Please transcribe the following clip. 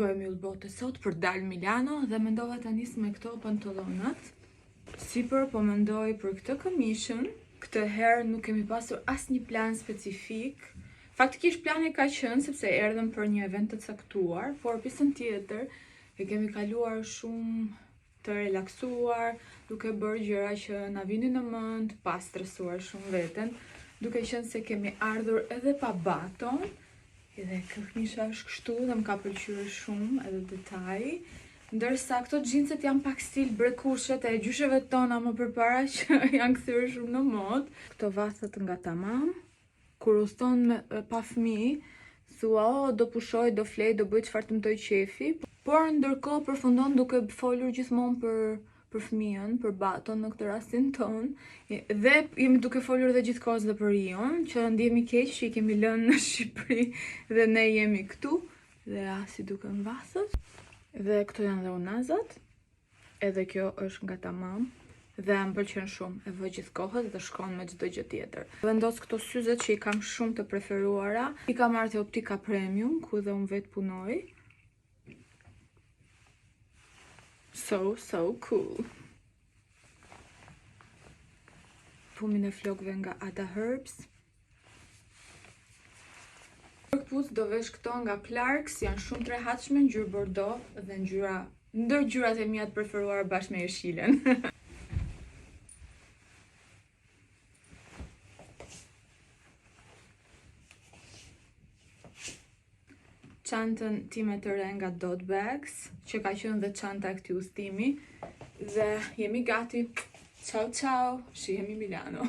E mbyll botë sot për dal Milano dhe mendova ta nis me këto pantallonat. Sipër po mendoj për këtë këmishën. Këtë herë nuk kemi pasur asnjë plan specifik. Faktikisht plani ka qenë sepse erdhëm për një event të caktuar, por pjesën tjetër e kemi kaluar shumë të relaksuar, duke bërë gjëra që na vinin në mend, pa stresuar shumë veten, duke qenë se kemi ardhur edhe pa baton. Edhe këmisha është kështu dhe më ka pëlqyer shumë edhe detaji. Ndërsa këto xhinset janë pak stil brekushet e gjysheve tona më përpara që janë kthyer shumë në mod. Këto vathët nga tamam. Kur u thon pa fëmijë, thua do pushoj, do flej, do bëj çfarë të më toj qefi. Por ndërkohë përfundon duke folur gjithmonë për fëmijën, për baton në këtë rastin ton, dhe jemi duke folur dhe gjithkohës dhe për Ion, që ndjemi keq që i kemi lënë në Shqipëri dhe ne jemi këtu, dhe si duken vathët. Dhe këto janë dhe unazat, edhe kjo është nga tamam, dhe më pëlqen shumë, e vë gjithkohës dhe shkon me çdo gjë tjetër. Vendos këto syzet që i kam shumë të preferuara, i kam marrë te Optika Premium, ku dhe unë vetë punoj. So cool. Pumin e flokëve nga Ada Herbs. Këpucë do vesh këto nga Clarks, janë shumë të rehatshme, ngjyrë bordeaux dhe ndër ngjyrat e mia të preferuara bashkë me jeshilen. Çantën time të re nga Dot Bags, që ka qenë dhe çanta e këtij udhëtimi, dhe jemi gati. Ciao ciao, shihemi Milano.